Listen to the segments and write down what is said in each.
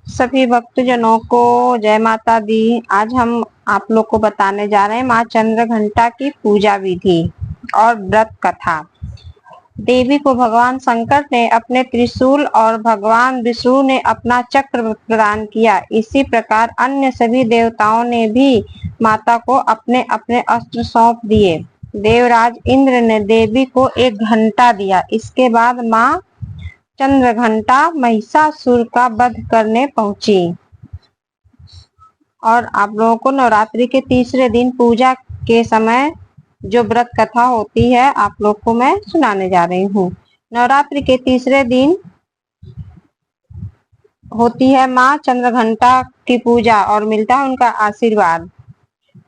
सभी भक्तजनों को जय माता दी। आज हम आप लोग को बताने जा रहे हैं माँ चंद्रघंटा की पूजा विधि और व्रत कथा। देवी को भगवान शंकर ने अपने त्रिशूल और भगवान विष्णु ने अपना चक्र प्रदान किया। इसी प्रकार अन्य सभी देवताओं ने भी माता को अपने अपने अस्त्र सौंप दिए। देवराज इंद्र ने देवी को एक घंटा दिया। इसके बाद माँ चंद्रघंटा महिषासुर का वध करने पहुंची। और आप लोगों को नवरात्रि के तीसरे दिन पूजा के समय जो व्रत कथा होती है आप लोग को मैं सुनाने जा रही हूँ। नवरात्रि के तीसरे दिन होती है माँ चंद्रघंटा की पूजा और मिलता है उनका आशीर्वाद।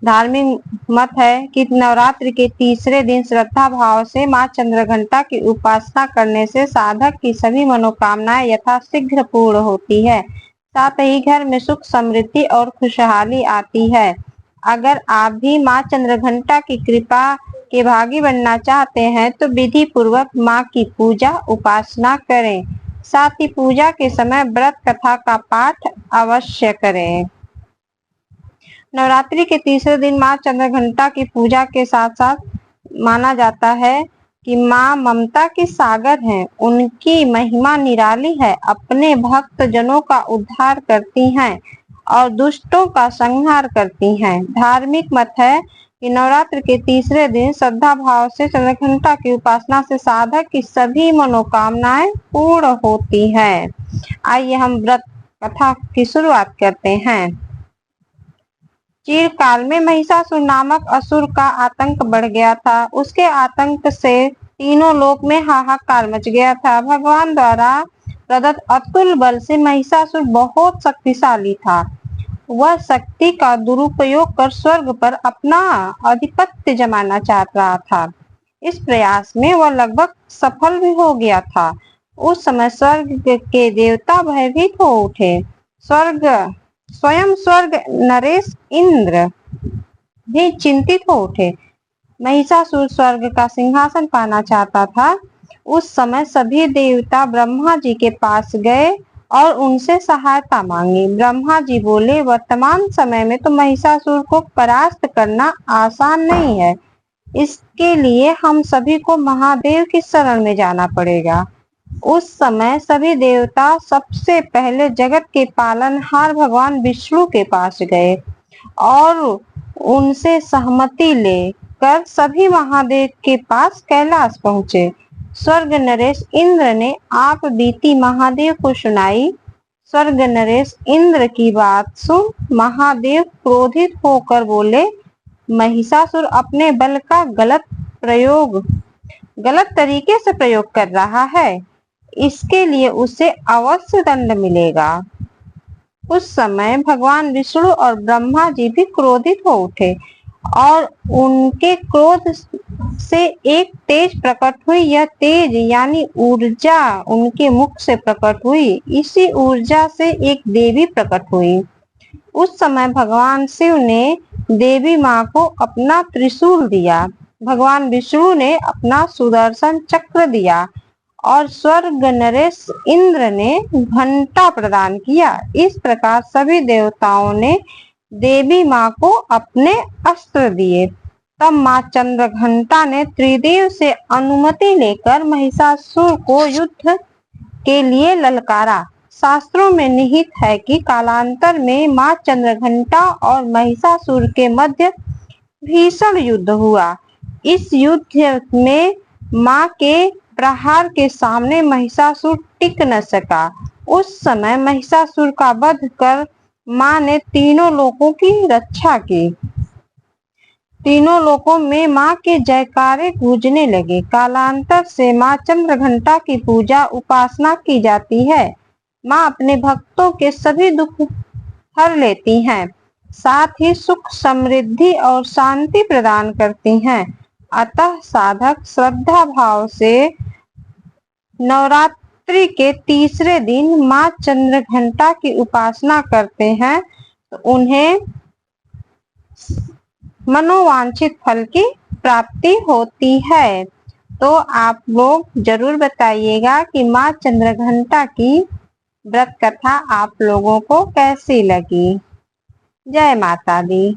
धार्मिक मत है कि नवरात्रि के तीसरे दिन श्रद्धा भाव से माँ चंद्रघंटा की उपासना करने से साधक की सभी मनोकामनाएं यथाशीघ्र पूर्ण होती है। साथ ही घर में सुख समृद्धि और खुशहाली आती है। अगर आप भी माँ चंद्रघंटा की कृपा के भागी बनना चाहते हैं तो विधि पूर्वक माँ की पूजा उपासना करें। साथ ही पूजा के समय व्रत कथा का पाठ अवश्य करें। नवरात्रि के तीसरे दिन माँ चंद्रघंटा की पूजा के साथ साथ माना जाता है कि माँ ममता के सागर हैं। उनकी महिमा निराली है। अपने भक्त जनों का उद्धार करती हैं और दुष्टों का संहार करती हैं। धार्मिक मत है कि नवरात्र के तीसरे दिन श्रद्धा भाव से चंद्रघंटा की उपासना से साधक की सभी मनोकामनाएं पूर्ण होती हैं। आइए हम व्रत कथा की शुरुआत करते हैं। चिरकाल में महिषासुर नामक असुर का आतंक बढ़ गया था। उसके आतंक से तीनों लोक में हाहाकार मच गया था। भगवान द्वारा प्रदत्त अतुल बल से महिषासुर बहुत शक्तिशाली था। वह शक्ति का दुरुपयोग कर स्वर्ग पर अपना आधिपत्य जमाना चाह रहा था। इस प्रयास में वह लगभग सफल भी हो गया था। उस समय स्वर्ग के देवता भयभीत हो उठे। स्वयं स्वर्ग नरेश इंद्र भी चिंतित हो उठे। महिषासुर स्वर्ग का सिंहासन पाना चाहता था। उस समय सभी देवता ब्रह्मा जी के पास गए और उनसे सहायता मांगी। ब्रह्मा जी बोले, वर्तमान समय में तो महिषासुर को परास्त करना आसान नहीं है। इसके लिए हम सभी को महादेव की शरण में जाना पड़ेगा। उस समय सभी देवता सबसे पहले जगत के पालनहार भगवान विष्णु के पास गए और उनसे सहमति लेकर सभी महादेव के पास कैलाश पहुंचे। स्वर्ग नरेश इंद्र ने आप बीती महादेव को सुनाई। स्वर्ग नरेश इंद्र की बात सुन महादेव क्रोधित होकर बोले, महिषासुर अपने बल का गलत तरीके से प्रयोग कर रहा है। इसके लिए उसे अवश्य दंड मिलेगा। उस समय भगवान विष्णु और ब्रह्मा जी भी क्रोधित हो उठे और उनके क्रोध से एक तेज प्रकट हुई। यह तेज यानी ऊर्जा उनके मुख से प्रकट हुई। इसी ऊर्जा से एक देवी प्रकट हुई। उस समय भगवान शिव ने देवी माँ को अपना त्रिशूल दिया। भगवान विष्णु ने अपना सुदर्शन चक्र दिया और स्वर्ग नरेश इंद्र ने घंटा प्रदान किया। इस प्रकार सभी देवताओं ने देवी माँ को अपने अस्त्र दिए। तब माँ चंद्रघंटा ने त्रिदेव से अनुमति लेकर महिषासुर को युद्ध के लिए ललकारा। शास्त्रों में निहित है कि कालांतर में माँ चंद्रघंटा और महिषासुर के मध्य भीषण युद्ध हुआ। इस युद्ध में माँ के प्रहार के सामने महिषासुर टिक न सका। उस समय महिषासुर का वध कर माँ ने तीनों लोकों की रक्षा की। तीनों लोकों में माँ के जयकारे गूंजने लगे। कालांतर से माँ चंद्रघंटा की पूजा उपासना की जाती है। माँ अपने भक्तों के सभी दुख हर लेती हैं, साथ ही सुख समृद्धि और शांति प्रदान करती हैं। अतः साधक श्रद्धा भाव से नवरात्रि के तीसरे दिन माँ चंद्रघंटा की उपासना करते हैं तो उन्हें मनोवांछित फल की प्राप्ति होती है। तो आप लोग जरूर बताइएगा कि माँ चंद्रघंटा की व्रत कथा आप लोगों को कैसी लगी? जय माता दी।